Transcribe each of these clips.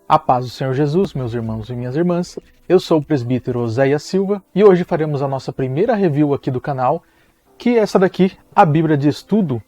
A paz do Senhor Jesus, meus irmãos e minhas irmãs. Eu sou o presbítero Oséias Silva e hoje faremos a nossa primeira review aqui do canal, que é essa daqui, a Bíblia de Estudo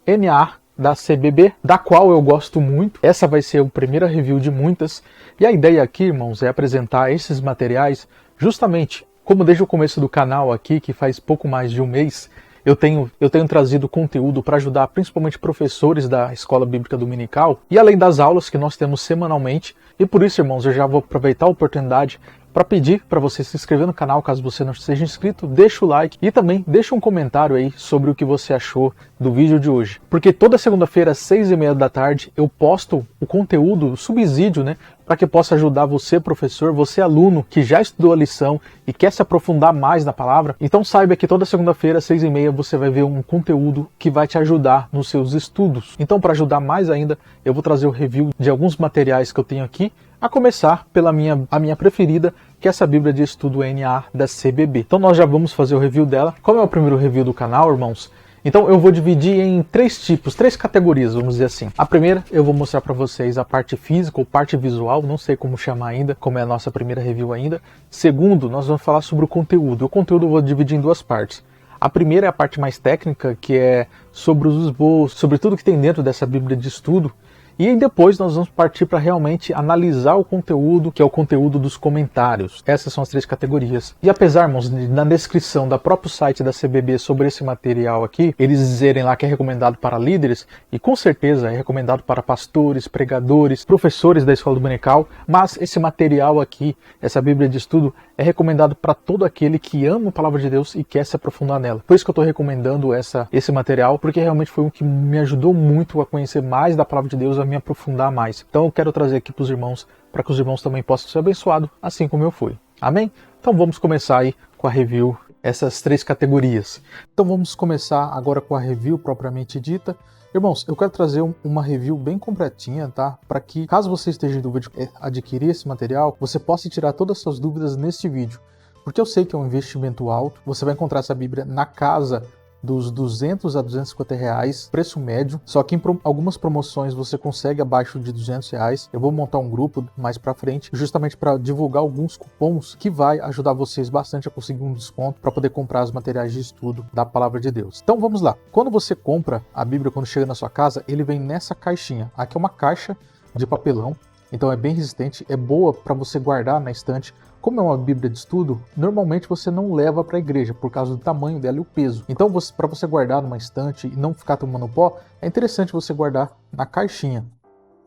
NA da CBB, da qual eu gosto muito. Essa vai ser a primeira review de muitas. E a ideia aqui, irmãos, é apresentar esses materiais justamente como desde o começo do canal aqui, que faz pouco mais de um mês, eu tenho trazido conteúdo para ajudar principalmente professores da Escola Bíblica Dominical e além das aulas que nós temos semanalmente. E por isso, irmãos, eu já vou aproveitar a oportunidade para pedir para você se inscrever no canal, caso você não seja inscrito, deixa o like e também deixa um comentário aí sobre o que você achou do vídeo de hoje. Porque toda segunda-feira às 6h30 da tarde eu posto o conteúdo, o subsídio, né? Para que possa ajudar você, professor, você, aluno, que já estudou a lição e quer se aprofundar mais na palavra. Então saiba que toda segunda-feira às 6h30 você vai ver um conteúdo que vai te ajudar nos seus estudos. Então, para ajudar mais ainda, eu vou trazer o review de alguns materiais que eu tenho aqui, a começar pela a minha preferida, que é essa Bíblia de Estudo NA da CBB. Então nós já vamos fazer o review dela. Como é o primeiro review do canal, irmãos, então eu vou dividir em três categorias, vamos dizer assim. A primeira, eu vou mostrar para vocês a parte física ou parte visual, não sei como chamar ainda, como é a nossa primeira review ainda. Segundo, nós vamos falar sobre o conteúdo. O conteúdo eu vou dividir em duas partes. A primeira é a parte mais técnica, que é sobre os esboços, sobre tudo que tem dentro dessa Bíblia de Estudo. E aí depois nós vamos partir para realmente analisar o conteúdo, que é o conteúdo dos comentários. Essas são as três categorias. E apesar, irmãos, na descrição do próprio site da CBB sobre esse material aqui, eles dizerem lá que é recomendado para líderes, e com certeza é recomendado para pastores, pregadores, professores da escola dominical, mas esse material aqui, essa Bíblia de Estudo, é recomendado para todo aquele que ama a palavra de Deus e quer se aprofundar nela. Por isso que eu estou recomendando esse material, porque realmente foi um que me ajudou muito a conhecer mais da palavra de Deus, a me aprofundar mais. Então eu quero trazer aqui para os irmãos, para que os irmãos também possam ser abençoados, assim como eu fui. Amém? Então vamos começar aí com a review, essas três categorias. Então vamos começar agora com a review propriamente dita. Irmãos, eu quero trazer uma review bem completinha, tá? Para que, caso você esteja em dúvida de adquirir esse material, você possa tirar todas as suas dúvidas neste vídeo. Porque eu sei que é um investimento alto, você vai encontrar essa Bíblia na casa dos 200 a 250 reais, preço médio, só que em algumas promoções você consegue abaixo de 200 reais. Eu vou montar um grupo mais pra frente, justamente para divulgar alguns cupons que vai ajudar vocês bastante a conseguir um desconto para poder comprar os materiais de estudo da Palavra de Deus. Então vamos lá. Quando você compra a Bíblia, quando chega na sua casa, ele vem nessa caixinha. Aqui é uma caixa de papelão, então é bem resistente, é boa para você guardar na estante. Como é uma Bíblia de estudo, normalmente você não leva para a igreja por causa do tamanho dela e o peso. Então, para você guardar numa estante e não ficar tomando pó, é interessante você guardar na caixinha.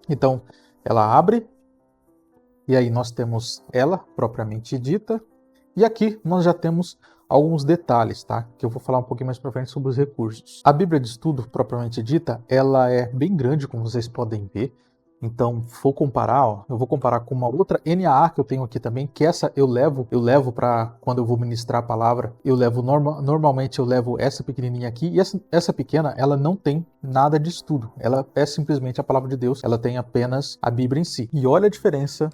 Então, ela abre e aí nós temos ela propriamente dita. E aqui nós já temos alguns detalhes, tá? Que eu vou falar um pouquinho mais para frente sobre os recursos. A Bíblia de estudo propriamente dita, ela é bem grande, como vocês podem ver. Então, vou comparar, ó, eu vou comparar com uma outra NAA que eu tenho aqui também, que essa eu levo para quando eu vou ministrar a palavra, eu levo normalmente eu levo essa pequenininha aqui, e essa pequena, ela não tem nada de estudo, ela é simplesmente a palavra de Deus, ela tem apenas a Bíblia em si. E olha a diferença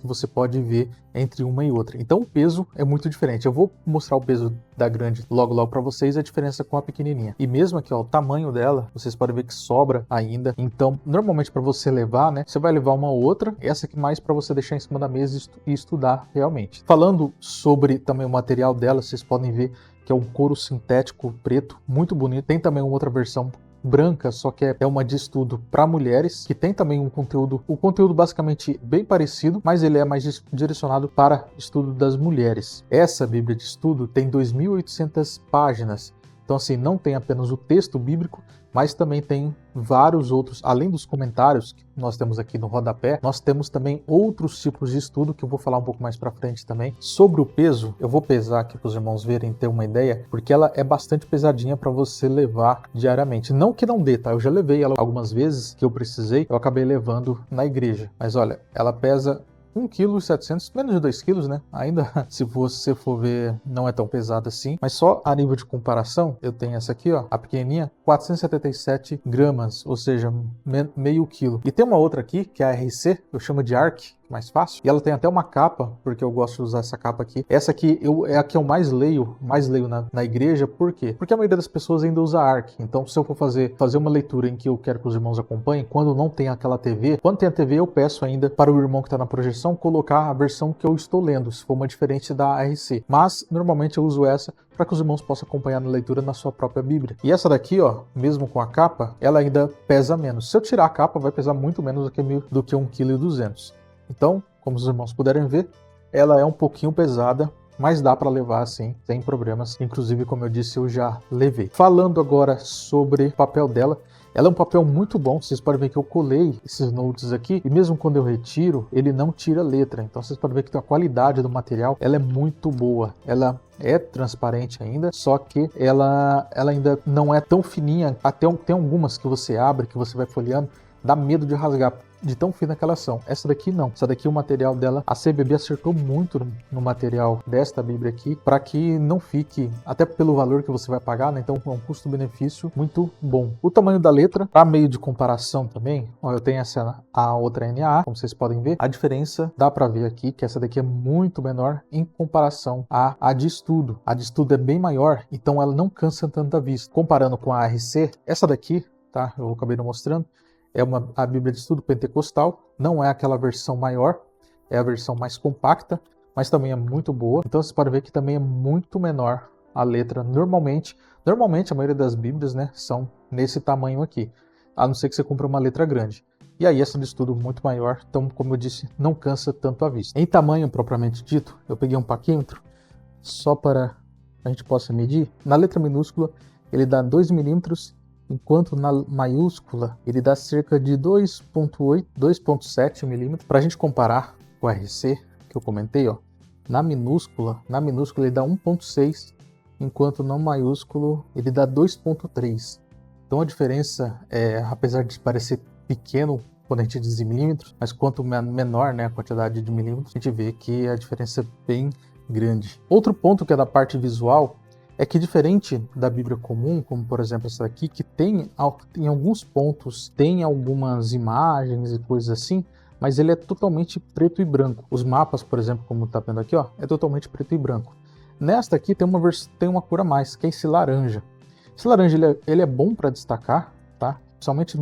que você pode ver entre uma e outra. Então, o peso é muito diferente. Eu vou mostrar o peso da grande logo para vocês, a diferença com a pequenininha. E mesmo aqui, ó, o tamanho dela, vocês podem ver que sobra ainda. Então, normalmente para você levar, né, você vai levar uma ou outra, essa aqui mais para você deixar em cima da mesa e estudar realmente. Falando sobre também o material dela, vocês podem ver que é um couro sintético preto, muito bonito. Tem também uma outra versão branca, só que é uma de estudo para mulheres, que tem também o conteúdo basicamente bem parecido, mas ele é mais direcionado para estudo das mulheres. Essa Bíblia de estudo tem 2.800 páginas, então assim, não tem apenas o texto bíblico, mas também tem vários outros, além dos comentários que nós temos aqui no rodapé, nós temos também outros tipos de estudo que eu vou falar um pouco mais para frente também. Sobre o peso, eu vou pesar aqui para os irmãos verem, ter uma ideia, porque ela é bastante pesadinha para você levar diariamente. Não que não dê, tá? Eu já levei ela algumas vezes que eu precisei, eu acabei levando na igreja. Mas olha, ela pesa 1,7 kg, menos de 2 kg, né? Ainda, se você for ver, não é tão pesado assim. Mas só a nível de comparação, eu tenho essa aqui, ó, a pequenininha, 477 gramas, ou seja, meio quilo. E tem uma outra aqui, que é a RC, eu chamo de ARC, mais fácil. E ela tem até uma capa, porque eu gosto de usar essa capa aqui. Essa aqui é a que eu mais leio na igreja. Por quê? Porque a maioria das pessoas ainda usa ARC. Então, se eu for fazer uma leitura em que eu quero que os irmãos acompanhem, quando não tem aquela TV, quando tem a TV, eu peço ainda para o irmão que está na projeção colocar a versão que eu estou lendo, se for uma diferente da ARC. Mas, normalmente eu uso essa para que os irmãos possam acompanhar na leitura na sua própria Bíblia. E essa daqui, ó, mesmo com a capa, ela ainda pesa menos. Se eu tirar a capa, vai pesar muito menos do que 1,2 kg. Então, como os irmãos puderem ver, ela é um pouquinho pesada, mas dá para levar assim, sem problemas. Inclusive, como eu disse, eu já levei. Falando agora sobre o papel dela, ela é um papel muito bom. Vocês podem ver que eu colei esses notes aqui e mesmo quando eu retiro, ele não tira a letra. Então vocês podem ver que a qualidade do material ela é muito boa. Ela é transparente ainda, só que ela ainda não é tão fininha. Até tem algumas que você abre, que você vai folheando, dá medo de rasgar, de tão fina que elas são. Essa daqui não. Essa daqui, o material dela, a CBB acertou muito no material desta Bíblia aqui, para que não fique, até pelo valor que você vai pagar, né? Então é um custo-benefício muito bom. O tamanho da letra, para meio de comparação também, ó, eu tenho a outra NAA, como vocês podem ver, a diferença dá para ver aqui, que essa daqui é muito menor em comparação à de estudo. A de estudo é bem maior, então ela não cansa tanto a vista. Comparando com a ARC, essa daqui, tá? Eu acabei não mostrando, é a Bíblia de Estudo Pentecostal, não é aquela versão maior, é a versão mais compacta, mas também é muito boa. Então você pode ver que também é muito menor a letra normalmente. Normalmente a maioria das Bíblias, né, são nesse tamanho aqui, a não ser que você compre uma letra grande. E aí essa de estudo muito maior, então como eu disse, não cansa tanto a vista. Em tamanho propriamente dito, eu peguei um paquímetro, só para a gente possa medir. Na letra minúscula ele dá 2 milímetros, enquanto na maiúscula ele dá cerca de 2,8, 2,7 milímetros. Para a gente comparar com o RC, que eu comentei, ó, na minúscula ele dá 1,6, enquanto no maiúsculo ele dá 2,3. Então a diferença, apesar de parecer pequeno quando a gente diz em milímetros, mas quanto menor, né, a quantidade de milímetros, a gente vê que a diferença é bem grande. Outro ponto que é da parte visual, é que diferente da Bíblia comum, como por exemplo essa daqui, que tem em alguns pontos, tem algumas imagens e coisas assim, mas ele é totalmente preto e branco. Os mapas, por exemplo, como está vendo aqui, ó, é totalmente preto e branco. Nesta aqui tem uma cor a mais, que é esse laranja. Esse laranja ele é bom para destacar, tá? Principalmente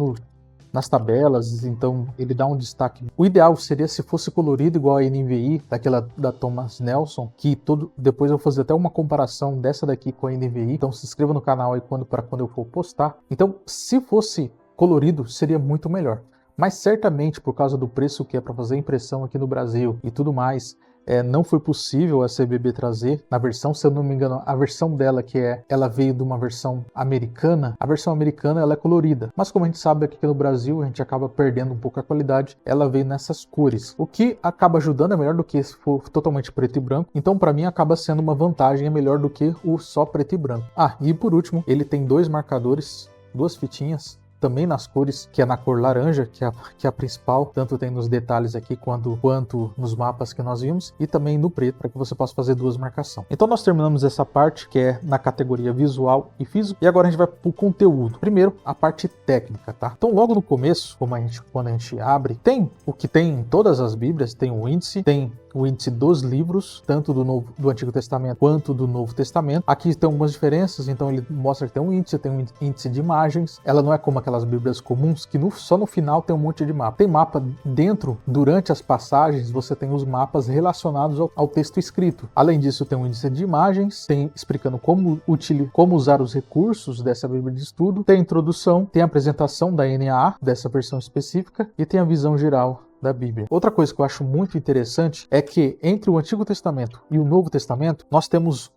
nas tabelas, então ele dá um destaque. O ideal seria se fosse colorido igual a NVI, daquela da Thomas Nelson, que depois eu vou fazer até uma comparação dessa daqui com a NVI, então se inscreva no canal aí para quando eu for postar. Então, se fosse colorido, seria muito melhor. Mas certamente, por causa do preço que é para fazer impressão aqui no Brasil e tudo mais, não foi possível a CBB trazer na versão, se eu não me engano, a versão dela ela veio de uma versão americana. A versão americana ela é colorida, mas como a gente sabe aqui no Brasil a gente acaba perdendo um pouco a qualidade, ela veio nessas cores, o que acaba ajudando, é melhor do que se for totalmente preto e branco. Então para mim acaba sendo uma vantagem, é melhor do que o só preto e branco. E por último, ele tem 2 marcadores, 2 fitinhas, também nas cores, que é na cor laranja, que é a principal, tanto tem nos detalhes aqui quanto nos mapas que nós vimos, e também no preto, para que você possa fazer 2 marcações. Então nós terminamos essa parte, que é na categoria visual e físico, e agora a gente vai para o conteúdo. Primeiro, a parte técnica, tá? Então logo no começo, quando a gente abre, tem o que tem em todas as Bíblias, tem o índice, tem o índice dos livros, tanto do Antigo Testamento quanto do Novo Testamento. Aqui tem algumas diferenças, então ele mostra que tem um índice de imagens. Ela não é como aquelas Bíblias comuns, que só no final tem um monte de mapa. Tem mapa durante as passagens, você tem os mapas relacionados ao texto escrito. Além disso, tem um índice de imagens, tem explicando como usar os recursos dessa Bíblia de estudo, tem a introdução, tem a apresentação da NAA, dessa versão específica, e tem a visão geral da Bíblia. Outra coisa que eu acho muito interessante é que entre o Antigo Testamento e o Novo Testamento, nós temos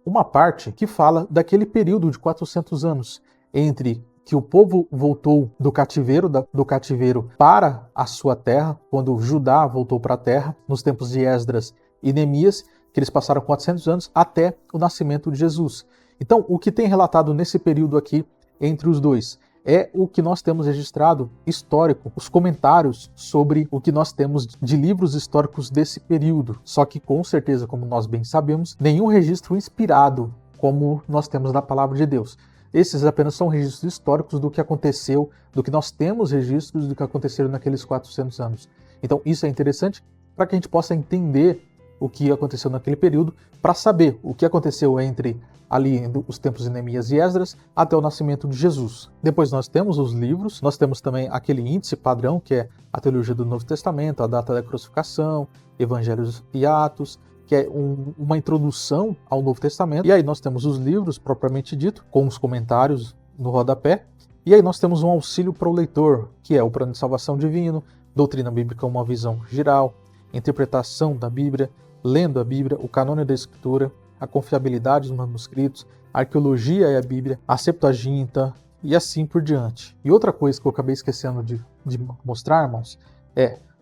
uma parte que fala daquele período de 400 anos entre que o povo voltou do cativeiro para a sua terra, quando Judá voltou para a terra, nos tempos de Esdras e Neemias, que eles passaram 400 anos até o nascimento de Jesus. Então, o que tem relatado nesse período aqui entre os dois é o que nós temos registrado histórico, os comentários sobre o que nós temos de livros históricos desse período. Só que com certeza, como nós bem sabemos, nenhum registro inspirado como nós temos na palavra de Deus. Esses apenas são registros históricos do que aconteceu, do que nós temos registros do que aconteceu naqueles 400 anos. Então isso é interessante para que a gente possa entender o que aconteceu naquele período, para saber o que aconteceu entre ali os tempos de Neemias e Esdras até o nascimento de Jesus. Depois nós temos os livros, nós temos também aquele índice padrão que é a teologia do Novo Testamento, a data da crucificação, Evangelhos e Atos, que é uma introdução ao Novo Testamento. E aí nós temos os livros propriamente dito, com os comentários no rodapé. E aí nós temos um auxílio para o leitor, que é o plano de salvação divino, doutrina bíblica, uma visão geral, interpretação da Bíblia, lendo a Bíblia, o canônico da Escritura, a confiabilidade dos manuscritos, a arqueologia e a Bíblia, a Septuaginta e assim por diante. E outra coisa que eu acabei esquecendo de mostrar, irmãos,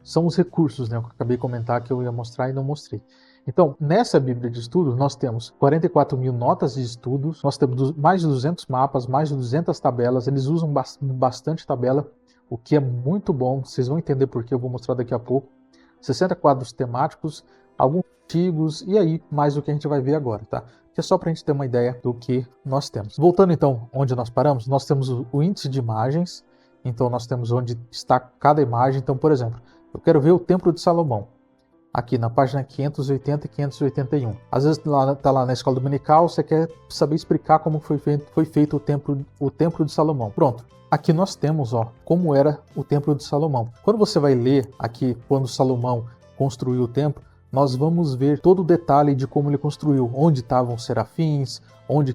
são os recursos, né? Eu acabei de comentar que eu ia mostrar e não mostrei. Então, nessa Bíblia de Estudos, nós temos 44 mil notas de estudos, nós temos mais de 200 mapas, mais de 200 tabelas, eles usam bastante tabela, o que é muito bom, vocês vão entender por que eu vou mostrar daqui a pouco. 60 quadros temáticos, alguns artigos e aí mais o que a gente vai ver agora, tá? Que é só para a gente ter uma ideia do que nós temos. Voltando então onde nós paramos, nós temos o índice de imagens, então nós temos onde está cada imagem. Então, por exemplo, eu quero ver o Templo de Salomão, aqui na página 580 e 581. Às vezes está lá na escola dominical, você quer saber explicar como foi feito o templo de Salomão. Pronto. Aqui nós temos como era o Templo de Salomão. Quando você vai ler aqui, quando Salomão construiu o templo, nós vamos ver todo o detalhe de como ele construiu, onde estavam os serafins, onde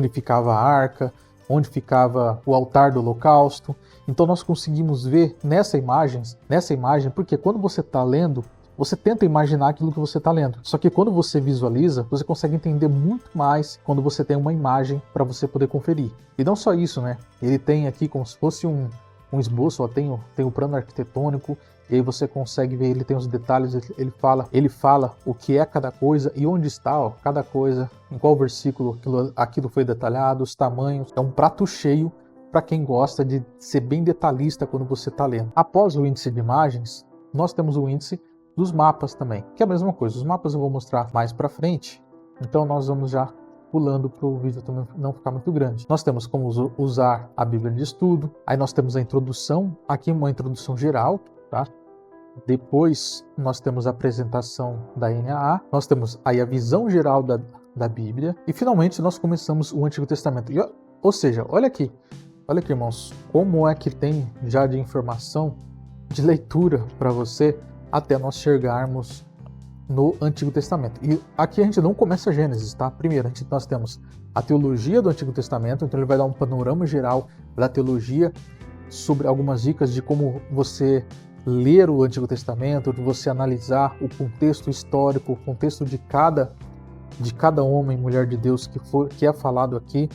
ficava a arca, onde ficava o altar do holocausto. Então nós conseguimos ver nessa imagem, porque quando você está lendo, você tenta imaginar aquilo que você está lendo. Só que quando você visualiza, você consegue entender muito mais quando você tem uma imagem para você poder conferir. E não só isso, né? Ele tem aqui como se fosse um esboço, tem o plano arquitetônico, e aí você consegue ver, ele tem os detalhes, ele fala o que é cada coisa e onde está cada coisa, em qual versículo aquilo foi detalhado, os tamanhos. É um prato cheio para quem gosta de ser bem detalhista quando você está lendo. Após o índice de imagens, nós temos o índice dos mapas também, que é a mesma coisa. Os mapas eu vou mostrar mais para frente, então nós vamos já pulando para o vídeo também não ficar muito grande. Nós temos como usar a Bíblia de Estudo, aí nós temos a introdução, aqui uma introdução geral, tá? Depois nós temos a apresentação da NAA, nós temos aí a visão geral da Bíblia, e finalmente nós começamos o Antigo Testamento. Ou seja, olha aqui, irmãos, como é que tem já de informação, de leitura para você, até nós chegarmos no Antigo Testamento. E aqui a gente não começa Gênesis, tá? Primeiro, nós temos a teologia do Antigo Testamento, então ele vai dar um panorama geral da teologia, sobre algumas dicas de como você ler o Antigo Testamento, de você analisar o contexto histórico, o contexto de cada homem e mulher de Deus que é falado aqui.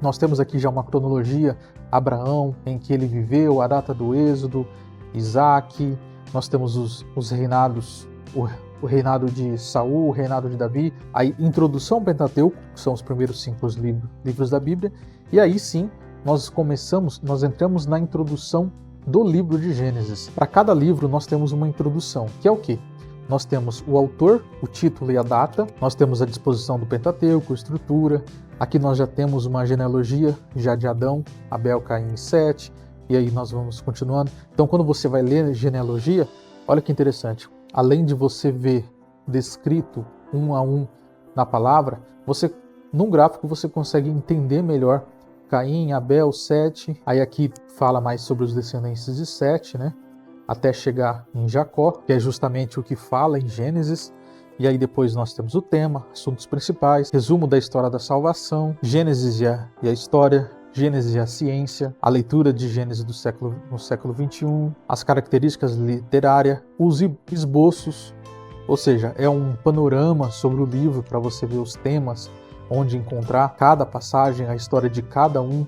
Nós temos aqui já uma cronologia, Abraão, em que ele viveu, a data do Êxodo, Isaac. Nós temos os reinados, o reinado de Saul, o reinado de Davi, a introdução ao Pentateuco, que são os primeiros 5 livros da Bíblia, e aí sim nós entramos na introdução do livro de Gênesis. Para cada livro nós temos uma introdução, que é o quê? Nós temos o autor, o título e a data, nós temos a disposição do Pentateuco, estrutura, aqui nós já temos uma genealogia já de Adão, Abel, Caim e Sete, e aí nós vamos continuando. Então quando você vai ler genealogia, olha que interessante, além de você ver descrito um a um na palavra, num gráfico você consegue entender melhor Caim, Abel, Sete, aí aqui fala mais sobre os descendentes de Sete, né? Até chegar em Jacó, que é justamente o que fala em Gênesis. E aí depois nós temos o tema, assuntos principais, resumo da história da salvação, Gênesis e a história, Gênesis e a ciência, a leitura de Gênesis no século XXI, as características literárias, os esboços, ou seja, é um panorama sobre o livro para você ver os temas, onde encontrar cada passagem, a história de cada um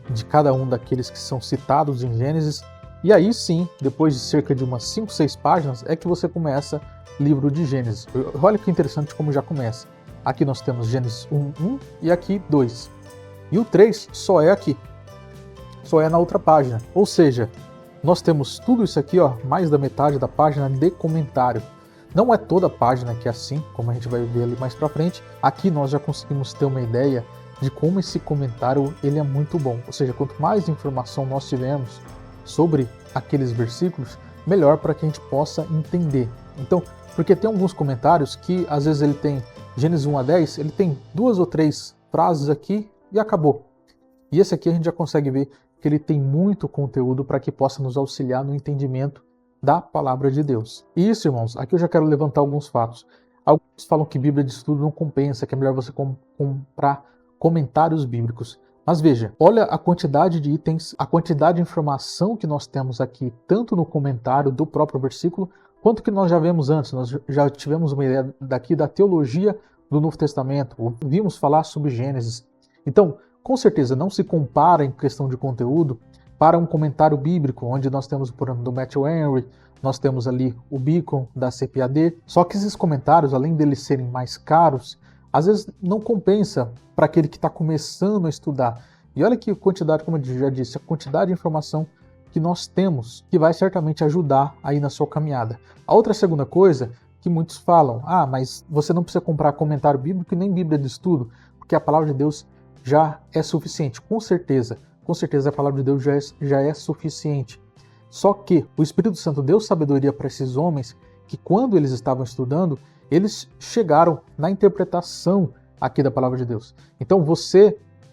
daqueles que são citados em Gênesis. E aí sim, depois de cerca de umas 5, 6 páginas, é que você começa o livro de Gênesis. Olha que interessante como já começa. Aqui nós temos Gênesis 1 e aqui 2. E o 3 só é aqui. Só é na outra página. Ou seja, nós temos tudo isso aqui, mais da metade da página de comentário. Não é toda a página que é assim, como a gente vai ver ali mais pra frente. Aqui nós já conseguimos ter uma ideia de como esse comentário ele é muito bom. Ou seja, quanto mais informação nós tivermos sobre aqueles versículos, melhor para que a gente possa entender. Então, porque tem alguns comentários que às vezes ele tem Gênesis 1 a 10, ele tem 2 ou 3 frases aqui e acabou. E esse aqui a gente já consegue ver que ele tem muito conteúdo para que possa nos auxiliar no entendimento da palavra de Deus. E isso, irmãos, aqui eu já quero levantar alguns fatos. Alguns falam que Bíblia de estudo não compensa, que é melhor você comprar comentários bíblicos. Mas veja, olha a quantidade de itens, a quantidade de informação que nós temos aqui, tanto no comentário do próprio versículo, quanto que nós já vemos antes. Nós já tivemos uma ideia daqui da teologia do Novo Testamento, ouvimos falar sobre Gênesis. Então, com certeza, não se compara em questão de conteúdo para um comentário bíblico, onde nós temos o programa do Matthew Henry, nós temos ali o Beacon da CPAD. Só que esses comentários, além deles serem mais caros, às vezes não compensa para aquele que está começando a estudar. E olha que quantidade, como eu já disse, a quantidade de informação que nós temos, que vai certamente ajudar aí na sua caminhada. A outra segunda coisa que muitos falam, mas você não precisa comprar comentário bíblico e nem Bíblia de estudo, porque a palavra de Deus já é suficiente. Com certeza a palavra de Deus já é suficiente. Só que o Espírito Santo deu sabedoria para esses homens que, quando eles estavam estudando, eles chegaram na interpretação aqui da palavra de Deus. Então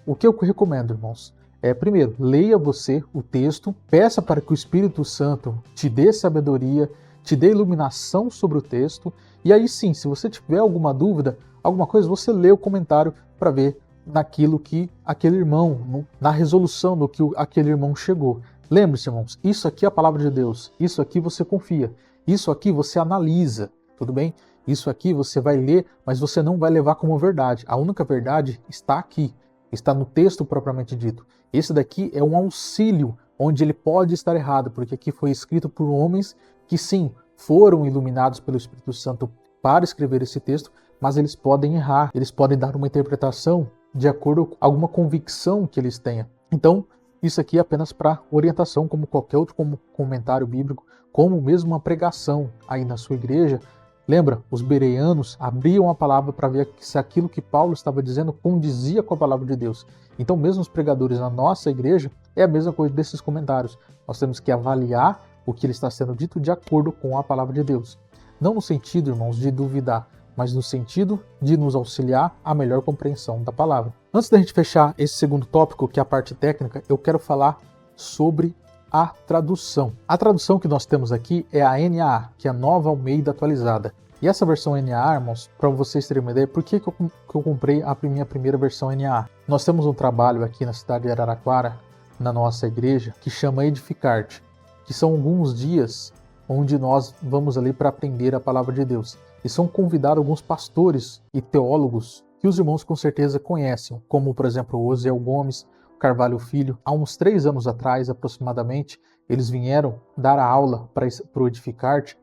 o que eu recomendo, irmãos, primeiro, leia você o texto, peça para que o Espírito Santo te dê sabedoria, te dê iluminação sobre o texto, e aí sim, se você tiver alguma dúvida, alguma coisa, você lê o comentário para ver naquilo que aquele irmão, na resolução do que aquele irmão chegou. Lembre-se, irmãos, isso aqui é a palavra de Deus, isso aqui você confia, isso aqui você analisa, tudo bem? Isso aqui você vai ler, mas você não vai levar como verdade. A única verdade está aqui, está no texto propriamente dito. Esse daqui é um auxílio, onde ele pode estar errado, porque aqui foi escrito por homens que sim, foram iluminados pelo Espírito Santo para escrever esse texto, mas eles podem errar, eles podem dar uma interpretação de acordo com alguma convicção que eles tenham. Então, isso aqui é apenas para orientação, como qualquer outro comentário bíblico, como mesmo uma pregação aí na sua igreja. Lembra, os bereanos abriam a palavra para ver se aquilo que Paulo estava dizendo condizia com a palavra de Deus. Então, mesmo os pregadores na nossa igreja, é a mesma coisa desses comentários. Nós temos que avaliar o que ele está sendo dito de acordo com a palavra de Deus. Não no sentido, irmãos, de duvidar, mas no sentido de nos auxiliar à melhor compreensão da palavra. Antes da gente fechar esse segundo tópico, que é a parte técnica, eu quero falar sobre a tradução. A tradução que nós temos aqui é a NAA, que é a Nova Almeida Atualizada. E essa versão NAA, irmãos, para vocês terem uma ideia, por que eu comprei a minha primeira versão NAA? Nós temos um trabalho aqui na cidade de Araraquara, na nossa igreja, que chama Edificar-te, que são alguns dias onde nós vamos ali para aprender a palavra de Deus. E são convidados alguns pastores e teólogos que os irmãos com certeza conhecem, como por exemplo o Osiel Gomes, Carvalho Filho. Há uns 3 anos atrás, aproximadamente, eles vieram dar a aula para o Edificar-te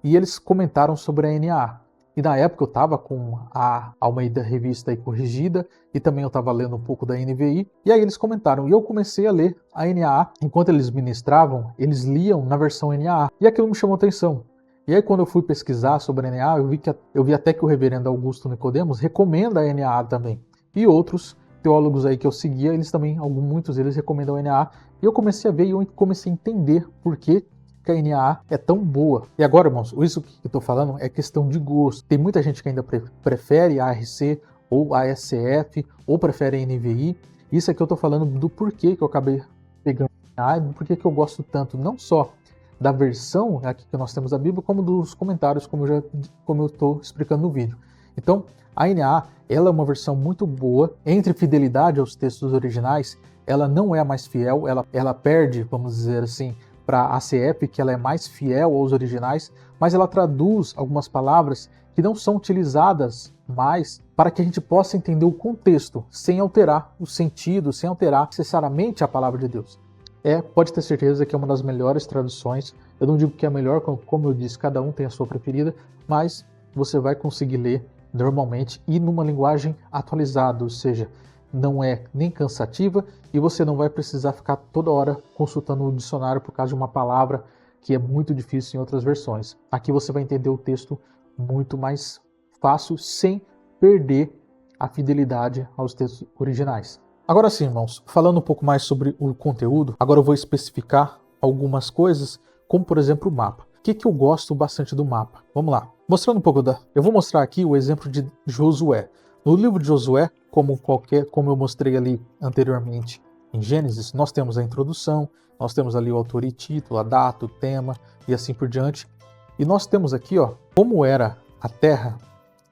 e eles comentaram sobre a NAA. E na época eu estava com a Almeida Revista aí corrigida e também eu estava lendo um pouco da NVI. E aí eles comentaram e eu comecei a ler a NAA. Enquanto eles ministravam, eles liam na versão NAA. E aquilo me chamou atenção. E aí quando eu fui pesquisar sobre a NAA, eu vi até que o reverendo Augusto Nicodemos recomenda a NAA também. E outros teólogos aí que eu seguia, eles também, muitos deles recomendam a NAA. E eu comecei a ver e eu comecei a entender por que a NAA é tão boa. E agora, irmãos, isso que eu estou falando é questão de gosto. Tem muita gente que ainda prefere a ARC ou a ASCF ou prefere a NVI. Isso aqui eu estou falando do porquê que eu acabei pegando a NAA e do porquê que eu gosto tanto, não só da versão aqui que nós temos da Bíblia, como dos comentários, como eu estou explicando no vídeo. Então, a NAA, ela é uma versão muito boa. Entre fidelidade aos textos originais, ela não é a mais fiel, ela perde, vamos dizer assim, para a ACF, que ela é mais fiel aos originais, mas ela traduz algumas palavras que não são utilizadas mais para que a gente possa entender o contexto, sem alterar o sentido, sem alterar necessariamente a palavra de Deus. Pode ter certeza que é uma das melhores traduções. Eu não digo que é a melhor, como eu disse, cada um tem a sua preferida, mas você vai conseguir ler normalmente e numa linguagem atualizada, ou seja, não é nem cansativa e você não vai precisar ficar toda hora consultando o dicionário por causa de uma palavra que é muito difícil em outras versões. Aqui você vai entender o texto muito mais fácil, sem perder a fidelidade aos textos originais. Agora sim, irmãos, falando um pouco mais sobre o conteúdo, agora eu vou especificar algumas coisas como por exemplo o mapa. O que eu gosto bastante do mapa? Vamos lá. Mostrando um pouco eu vou mostrar aqui o exemplo de Josué. No livro de Josué, como eu mostrei ali anteriormente em Gênesis, nós temos a introdução, nós temos ali o autor e título, a data, o tema e assim por diante. E nós temos aqui, ó, como era a terra,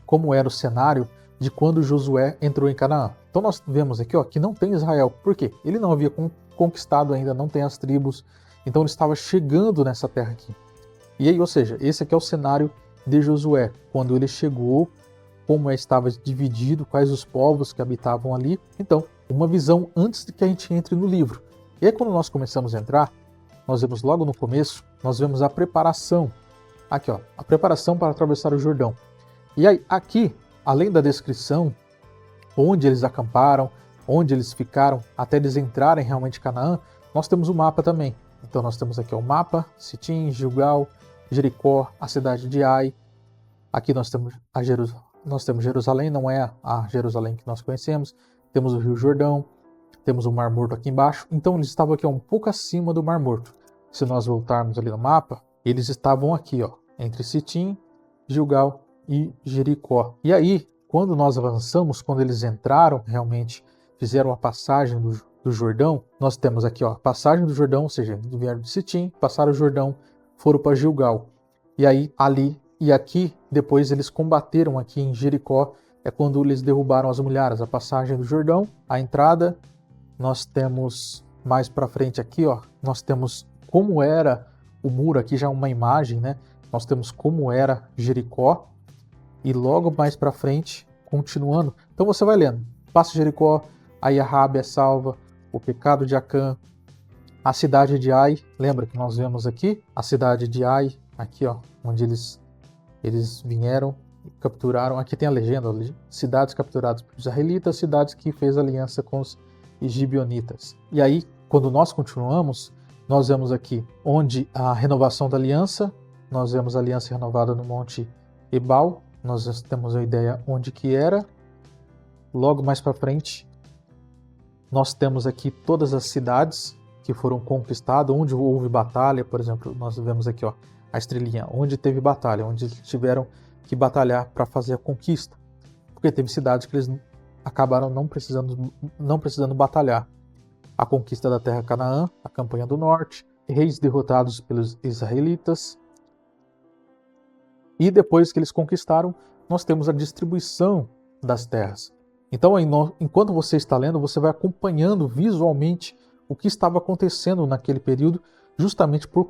como era o cenário de quando Josué entrou em Canaã. Então nós vemos aqui, ó, que não tem Israel. Por quê? Ele não havia conquistado ainda, não tem as tribos. Então ele estava chegando nessa terra aqui. E aí, ou seja, esse aqui é o cenário de Josué, quando ele chegou, como estava dividido, quais os povos que habitavam ali. Então, uma visão antes de que a gente entre no livro. E aí, quando nós começamos a entrar, nós vemos logo no começo, nós vemos a preparação. Aqui, ó, a preparação para atravessar o Jordão. E aí, aqui, além da descrição, onde eles acamparam, onde eles ficaram, até eles entrarem realmente em Canaã, nós temos o mapa também. Então, nós temos aqui ó, o mapa, Sitim, Gilgal, Jericó, a cidade de Ai. Aqui nós temos Jerusalém, não é a Jerusalém que nós conhecemos. Temos o Rio Jordão, temos o Mar Morto aqui embaixo. Então eles estavam aqui ó, um pouco acima do Mar Morto. Se nós voltarmos ali no mapa, eles estavam aqui, ó, entre Sitim, Gilgal e Jericó. E aí, quando nós avançamos, quando eles entraram, realmente fizeram a passagem do Jordão, nós temos aqui ó, a passagem do Jordão, ou seja, vieram de Sitim, passaram o Jordão, foram para Gilgal. E aí, ali e aqui, depois eles combateram aqui em Jericó, é quando eles derrubaram as mulheres, a passagem do Jordão, a entrada. Nós temos mais para frente aqui, ó, nós temos como era o muro, aqui já é uma imagem, né? Nós temos como era Jericó e logo mais para frente, continuando. Então você vai lendo, passa Jericó, aí a Raabe é salva, o pecado de Acã, a cidade de Ai, lembra que nós vemos aqui? A cidade de Ai, aqui ó, onde eles vieram e capturaram, aqui tem a legenda, cidades capturadas por israelitas, cidades que fez aliança com os gibeonitas. E aí, quando nós continuamos, nós vemos aqui onde a renovação da aliança, nós vemos a aliança renovada no Monte Ebal, nós temos a ideia onde que era. Logo mais para frente, nós temos aqui todas as cidades que foram conquistadas, onde houve batalha, por exemplo, nós vemos aqui ó, a estrelinha, onde teve batalha, onde eles tiveram que batalhar para fazer a conquista. Porque teve cidades que eles acabaram não precisando batalhar. A conquista da terra Canaã, a campanha do norte, reis derrotados pelos israelitas. E depois que eles conquistaram, nós temos a distribuição das terras. Então, enquanto você está lendo, você vai acompanhando visualmente o que estava acontecendo naquele período, justamente por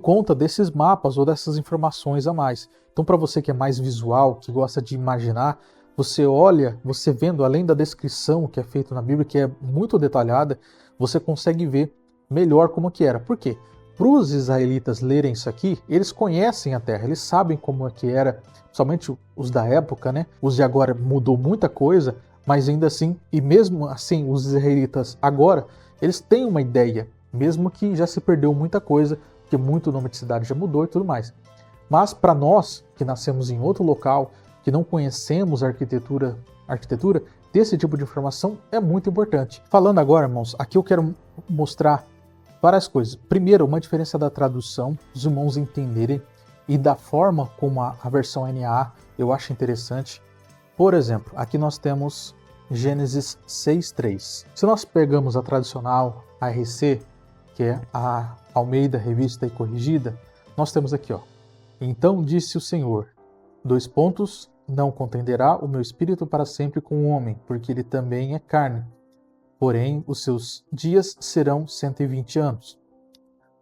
conta desses mapas ou dessas informações a mais. Então, para você que é mais visual, que gosta de imaginar, você olha, você vendo além da descrição que é feita na Bíblia, que é muito detalhada, você consegue ver melhor como que era. Por quê? Para os israelitas lerem isso aqui, eles conhecem a terra, eles sabem como é que era, somente os da época, né? Os de agora mudou muita coisa, mas ainda assim, e mesmo assim, os israelitas agora, eles têm uma ideia, mesmo que já se perdeu muita coisa, porque muito nome de cidade já mudou e tudo mais. Mas para nós, que nascemos em outro local, que não conhecemos a arquitetura, ter esse tipo de informação é muito importante. Falando agora, irmãos, aqui eu quero mostrar várias coisas. Primeiro, uma diferença da tradução, os irmãos entenderem, e da forma como a versão NA eu acho interessante. Por exemplo, aqui nós temos Gênesis 6:3. Se nós pegamos a tradicional ARC, que é a Almeida Revista e Corrigida, nós temos aqui, ó. Então disse o Senhor, : não contenderá o meu espírito para sempre com o homem, porque ele também é carne. Porém, os seus dias serão 120 anos.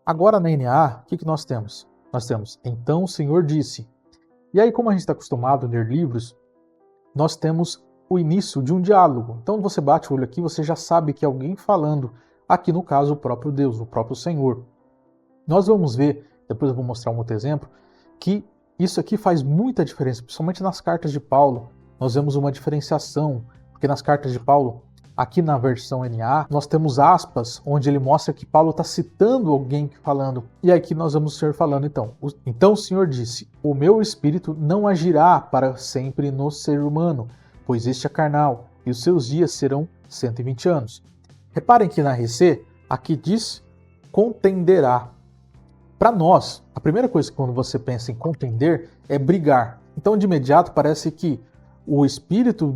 Agora na NA, o que nós temos? Nós temos, então o Senhor disse. E aí, como a gente está acostumado a ler livros, nós temos o início de um diálogo. Então você bate o olho aqui, você já sabe que é alguém falando. Aqui no caso, o próprio Deus, o próprio Senhor. Nós vamos ver, depois eu vou mostrar um outro exemplo, que isso aqui faz muita diferença, principalmente nas cartas de Paulo. Nós vemos uma diferenciação, porque nas cartas de Paulo, aqui na versão NA, nós temos aspas, onde ele mostra que Paulo está citando alguém falando. E aqui nós vamos ser falando então. Então o Senhor disse, o meu espírito não agirá para sempre no ser humano, pois este é carnal, e os seus dias serão 120 anos. Reparem que na RC, aqui diz contenderá. Para nós, a primeira coisa que quando você pensa em contender é brigar. Então, de imediato, parece que o Espírito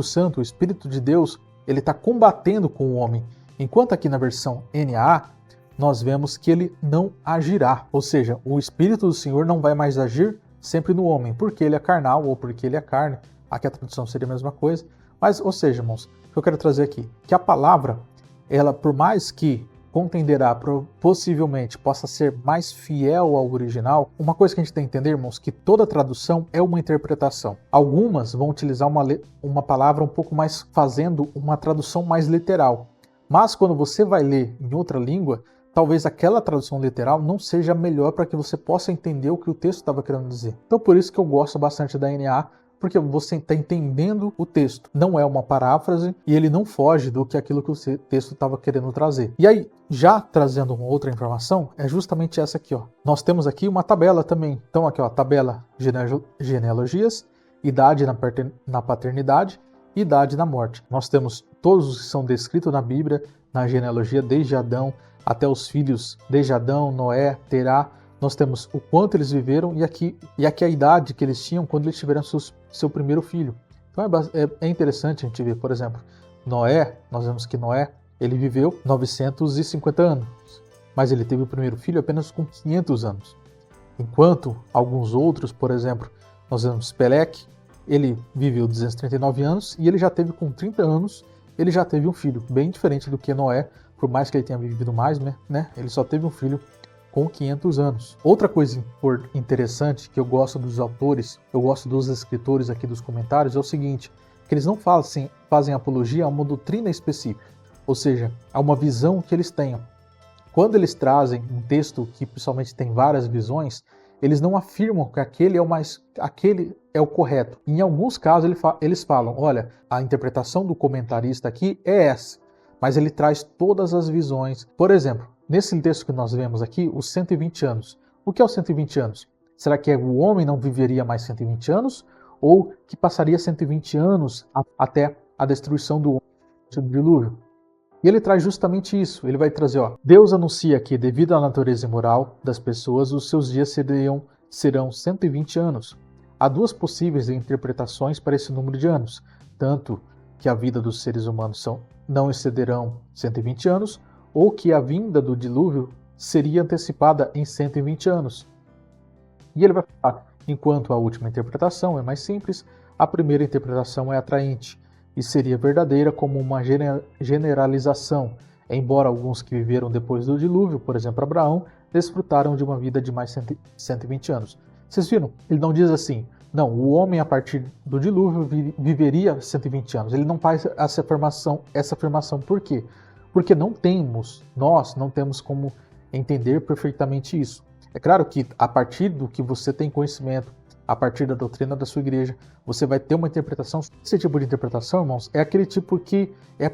Santo, o Espírito de Deus, ele está combatendo com o homem. Enquanto aqui na versão NAA, nós vemos que ele não agirá. Ou seja, o Espírito do Senhor não vai mais agir sempre no homem, porque ele é carnal ou porque ele é carne. Aqui a tradução seria a mesma coisa. Mas, ou seja, irmãos, o que eu quero trazer aqui, que a palavra, ela, por mais que contenderá, possivelmente possa ser mais fiel ao original, uma coisa que a gente tem que entender, irmãos, que toda tradução é uma interpretação. Algumas vão utilizar uma palavra um pouco mais, fazendo uma tradução mais literal. Mas quando você vai ler em outra língua, talvez aquela tradução literal não seja melhor para que você possa entender o que o texto estava querendo dizer. Então por isso que eu gosto bastante da NAA, porque você está entendendo o texto. Não é uma paráfrase e ele não foge do que aquilo que o texto estava querendo trazer. E aí, já trazendo uma outra informação, é justamente essa aqui, ó. Nós temos aqui uma tabela também. Então aqui, ó, tabela genealogias, idade na paternidade, idade na morte. Nós temos todos os que são descritos na Bíblia, na genealogia, desde Adão até os filhos, desde Adão, Noé, Terá. Nós temos o quanto eles viveram e aqui a idade que eles tinham quando eles tiveram seu primeiro filho. Então é interessante a gente ver, por exemplo, Noé, nós vemos que Noé, ele viveu 950 anos, mas ele teve o primeiro filho apenas com 500 anos. Enquanto alguns outros, por exemplo, nós vemos Peleque, ele viveu 239 anos e ele já teve com 30 anos, ele já teve um filho, bem diferente do que Noé, por mais que ele tenha vivido mais, né? Ele só teve um filho com 500 anos. Outra coisa interessante que eu gosto dos autores, eu gosto dos escritores aqui dos comentários, é o seguinte, que eles não fazem apologia a uma doutrina específica, ou seja, a uma visão que eles tenham. Quando eles trazem um texto que principalmente tem várias visões, eles não afirmam que aquele é o correto. Em alguns casos eles falam, olha, a interpretação do comentarista aqui é essa, mas ele traz todas as visões. Por exemplo, nesse texto que nós vemos aqui, os 120 anos. O que é os 120 anos? Será que o homem não viveria mais 120 anos? Ou que passaria 120 anos até a destruição do dilúvio? E ele traz justamente isso. Ele vai trazer, ó, Deus anuncia que, devido à natureza imoral das pessoas, os seus dias serão 120 anos. Há duas possíveis interpretações para esse número de anos. Tanto que a vida dos seres humanos não excederão 120 anos, ou que a vinda do dilúvio seria antecipada em 120 anos. E ele vai falar, enquanto a última interpretação é mais simples, a primeira interpretação é atraente e seria verdadeira como uma generalização, embora alguns que viveram depois do dilúvio, por exemplo Abraão, desfrutaram de uma vida de mais 120 anos. Vocês viram? Ele não diz assim, não, o homem a partir do dilúvio viveria 120 anos. Ele não faz essa afirmação. Por quê? Porque nós não temos como entender perfeitamente isso. É claro que a partir do que você tem conhecimento, a partir da doutrina da sua igreja, você vai ter uma interpretação. Esse tipo de interpretação, irmãos, é aquele tipo que é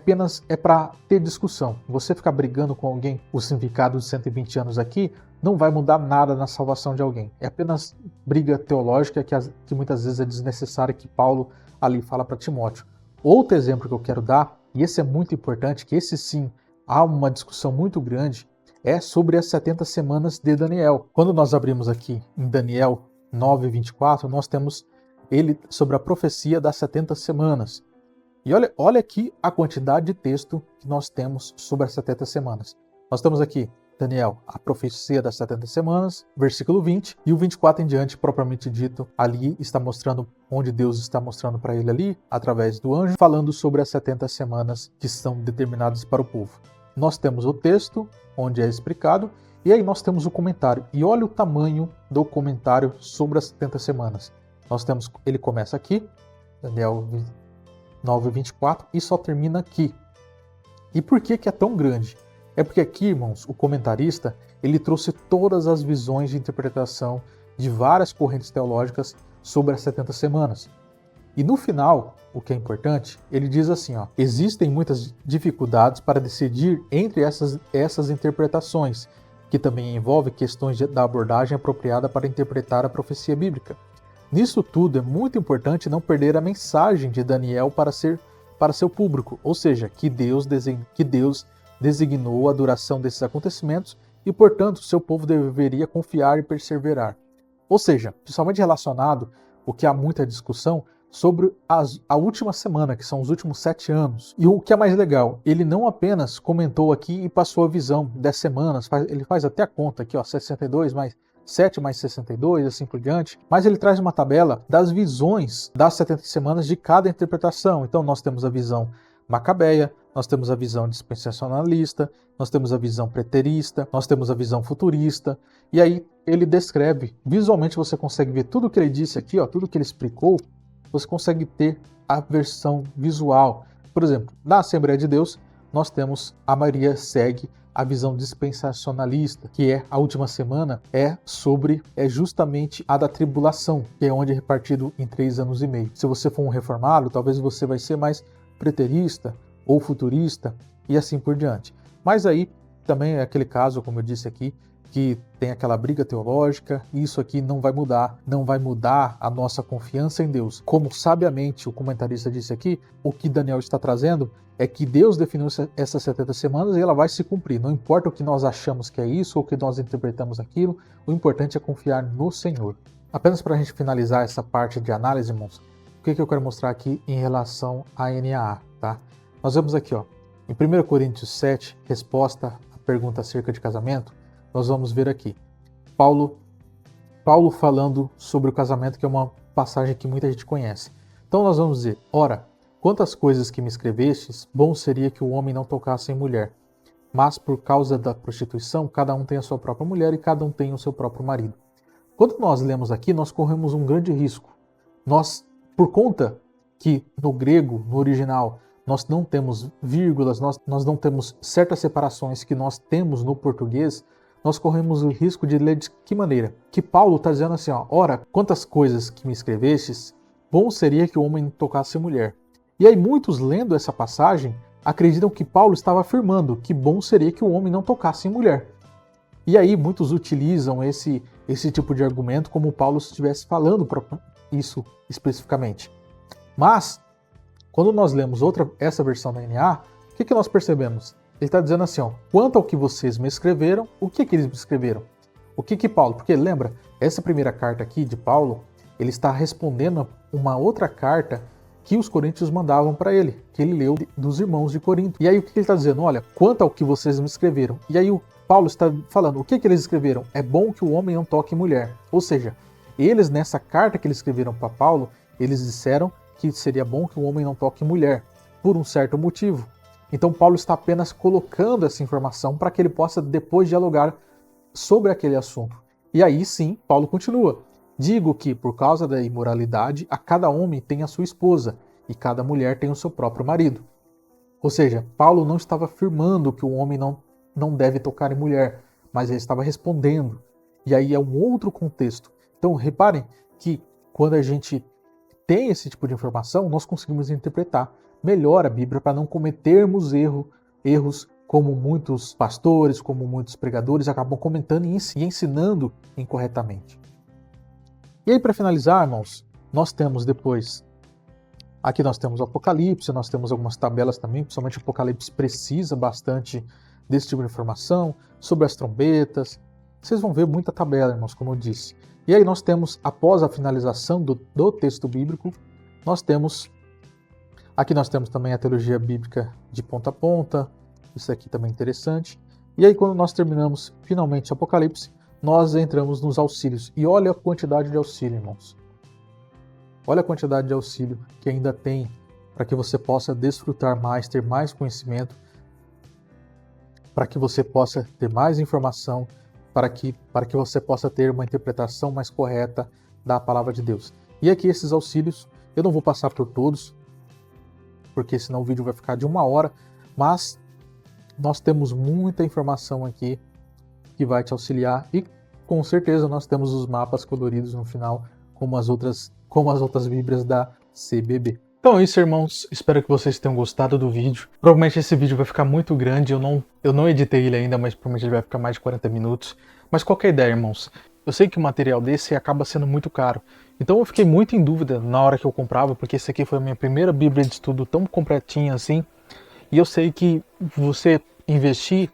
para ter discussão. Você ficar brigando com alguém, o significado de 120 anos aqui, não vai mudar nada na salvação de alguém. É apenas briga teológica que muitas vezes é desnecessária, que Paulo ali fala para Timóteo. Outro exemplo que eu quero dar, e esse é muito importante, que esse sim há uma discussão muito grande, é sobre as 70 semanas de Daniel. Quando nós abrimos aqui em Daniel 9:24, nós temos ele sobre a profecia das 70 semanas. E olha aqui a quantidade de texto que nós temos sobre as 70 semanas. Nós temos aqui Daniel, a profecia das 70 semanas, versículo 20, e o 24 em diante, propriamente dito, ali está mostrando onde Deus está mostrando para ele ali, através do anjo, falando sobre as 70 semanas que são determinadas para o povo. Nós temos o texto, onde é explicado, e aí nós temos o comentário. E olha o tamanho do comentário sobre as 70 semanas. Nós temos, ele começa aqui, Daniel 9:24, e só termina aqui. E por que é tão grande? É porque aqui, irmãos, o comentarista, ele trouxe todas as visões de interpretação de várias correntes teológicas sobre as 70 semanas. E no final, o que é importante, ele diz assim, ó, existem muitas dificuldades para decidir entre essas interpretações, que também envolve questões da abordagem apropriada para interpretar a profecia bíblica. Nisso tudo, é muito importante não perder a mensagem de Daniel para seu público, ou seja, que Deus designou a duração desses acontecimentos e, portanto, seu povo deveria confiar e perseverar. Ou seja, principalmente relacionado, o que há muita discussão, sobre a última semana, que são os últimos 7 anos. E o que é mais legal, ele não apenas comentou aqui e passou a visão das semanas, ele faz até a conta aqui, ó, 62 mais 7 mais 62, assim por diante, mas ele traz uma tabela das visões das 70 semanas de cada interpretação. Então nós temos a visão macabeia, nós temos a visão dispensacionalista, nós temos a visão preterista, nós temos a visão futurista, e aí ele descreve, visualmente você consegue ver tudo o que ele disse aqui, ó, tudo que ele explicou, você consegue ter a versão visual. Por exemplo, na Assembleia de Deus, nós temos, a maioria segue a visão dispensacionalista, que é a última semana, é justamente a da tribulação, que é onde é repartido em 3 anos e meio. Se você for um reformado, talvez você vai ser mais preterista ou futurista e assim por diante. Mas aí também é aquele caso, como eu disse aqui, que tem aquela briga teológica, e isso aqui não vai mudar a nossa confiança em Deus. Como sabiamente o comentarista disse aqui, o que Daniel está trazendo é que Deus definiu essas 70 semanas e ela vai se cumprir. Não importa o que nós achamos que é isso ou o que nós interpretamos aquilo, o importante é confiar no Senhor. Apenas para a gente finalizar essa parte de análise, irmãos, o que eu quero mostrar aqui em relação à NAA, tá? Nós vemos aqui, ó, em 1 Coríntios 7, resposta à pergunta acerca de casamento, nós vamos ver aqui Paulo falando sobre o casamento, que é uma passagem que muita gente conhece. Então nós vamos dizer: ora, quantas coisas que me escrevestes, bom seria que o homem não tocasse em mulher. Mas por causa da prostituição, cada um tem a sua própria mulher e cada um tem o seu próprio marido. Quando nós lemos aqui, nós corremos um grande risco. Nós, por conta que no grego, no original, nós não temos vírgulas, nós não temos certas separações que nós temos no português, nós corremos o risco de ler de que maneira? Que Paulo está dizendo assim, ó, ora, quantas coisas que me escrevestes, bom seria que o homem não tocasse mulher. E aí muitos lendo essa passagem acreditam que Paulo estava afirmando que bom seria que o homem não tocasse em mulher. E aí muitos utilizam esse tipo de argumento como Paulo estivesse falando para isso especificamente. Mas, quando nós lemos essa versão da NA, o que nós percebemos? Ele está dizendo assim, ó, quanto ao que vocês me escreveram, o que eles me escreveram? O que Paulo? Porque lembra, essa primeira carta aqui de Paulo, ele está respondendo uma outra carta que os coríntios mandavam para ele, que ele leu dos irmãos de Corinto. E aí o que ele está dizendo? Olha, quanto ao que vocês me escreveram. E aí o Paulo está falando, o que eles escreveram? É bom que o homem não toque mulher. Ou seja, eles nessa carta que eles escreveram para Paulo, eles disseram que seria bom que o homem não toque mulher, por um certo motivo. Então Paulo está apenas colocando essa informação para que ele possa depois dialogar sobre aquele assunto. E aí sim, Paulo continua. Digo que, por causa da imoralidade, a cada homem tem a sua esposa, e cada mulher tem o seu próprio marido. Ou seja, Paulo não estava afirmando que o homem não deve tocar em mulher, mas ele estava respondendo. E aí é um outro contexto. Então reparem que quando a gente tem esse tipo de informação, nós conseguimos interpretar melhor a Bíblia para não cometermos erros como muitos pastores, como muitos pregadores acabam comentando e ensinando incorretamente. E aí, para finalizar, irmãos, nós temos depois, aqui nós temos o Apocalipse, nós temos algumas tabelas também, principalmente o Apocalipse precisa bastante desse tipo de informação, sobre as trombetas. Vocês vão ver muita tabela, irmãos, como eu disse. E aí nós temos, após a finalização do texto bíblico, aqui nós temos também a teologia bíblica de ponta a ponta, isso aqui também é interessante. E aí quando nós terminamos finalmente o Apocalipse, nós entramos nos auxílios. E olha a quantidade de auxílio, irmãos. Olha a quantidade de auxílio que ainda tem para que você possa desfrutar mais, ter mais conhecimento, para que você possa ter mais informação, para que você possa ter uma interpretação mais correta da palavra de Deus. E aqui esses auxílios, eu não vou passar por todos, porque senão o vídeo vai ficar de 1 hora, mas nós temos muita informação aqui que vai te auxiliar e com certeza nós temos os mapas coloridos no final, como as outras bíblias da CBB. Então é isso, irmãos. Espero que vocês tenham gostado do vídeo. Provavelmente esse vídeo vai ficar muito grande. Eu não editei ele ainda, mas provavelmente ele vai ficar mais de 40 minutos. Mas qual que é a ideia, irmãos? Eu sei que um material desse acaba sendo muito caro. Então eu fiquei muito em dúvida na hora que eu comprava, porque esse aqui foi a minha primeira Bíblia de estudo tão completinha assim. E eu sei que você investir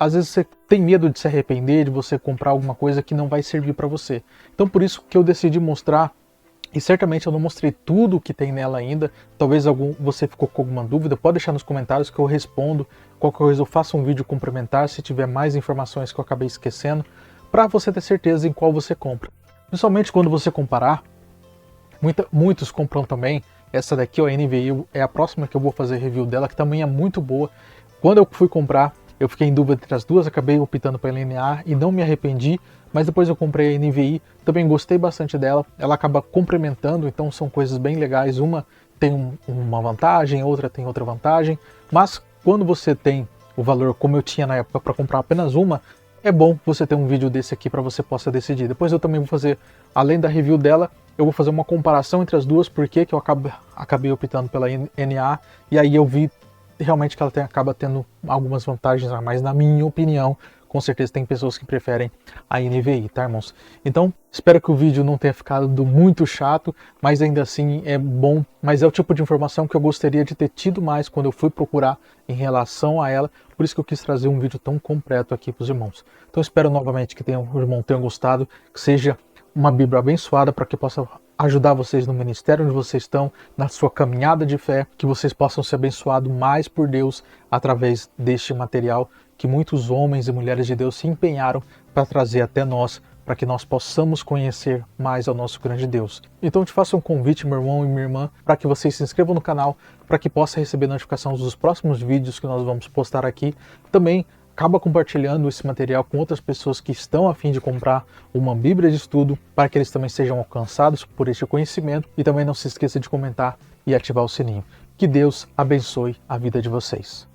às vezes você tem medo de se arrepender, de você comprar alguma coisa que não vai servir para você. Então por isso que eu decidi mostrar, e certamente eu não mostrei tudo o que tem nela ainda. Talvez você ficou com alguma dúvida, pode deixar nos comentários que eu respondo. Qualquer coisa eu faço um vídeo complementar se tiver mais informações que eu acabei esquecendo, para você ter certeza em qual você compra. Principalmente quando você comparar, muitos compram também. Essa daqui, ó, a NVI, é a próxima que eu vou fazer review dela, que também é muito boa. Quando eu fui comprar, eu fiquei em dúvida entre as duas, acabei optando pela NA e não me arrependi, mas depois eu comprei a NVI, também gostei bastante dela, ela acaba complementando, então são coisas bem legais, uma tem uma vantagem, outra tem outra vantagem, mas quando você tem o valor como eu tinha na época para comprar apenas uma, é bom você ter um vídeo desse aqui para você possa decidir. Depois eu também vou fazer, além da review dela, eu vou fazer uma comparação entre as duas, porque que eu acabei optando pela NA, e aí eu vi realmente que ela acaba tendo algumas vantagens a mais, na minha opinião. Com certeza tem pessoas que preferem a NVI, tá, irmãos? Então, espero que o vídeo não tenha ficado muito chato, mas ainda assim é bom, mas é o tipo de informação que eu gostaria de ter tido mais quando eu fui procurar em relação a ela, por isso que eu quis trazer um vídeo tão completo aqui para os irmãos. Então, espero novamente que o irmão tenha gostado, que seja uma Bíblia abençoada para que possa ajudar vocês no ministério onde vocês estão, na sua caminhada de fé, que vocês possam ser abençoados mais por Deus através deste material que muitos homens e mulheres de Deus se empenharam para trazer até nós, para que nós possamos conhecer mais ao nosso grande Deus. Então eu te faço um convite, meu irmão e minha irmã, para que vocês se inscrevam no canal, para que possa receber notificações dos próximos vídeos que nós vamos postar aqui. Também acaba compartilhando esse material com outras pessoas que estão a fim de comprar uma Bíblia de estudo, para que eles também sejam alcançados por este conhecimento. E também não se esqueça de comentar e ativar o sininho. Que Deus abençoe a vida de vocês.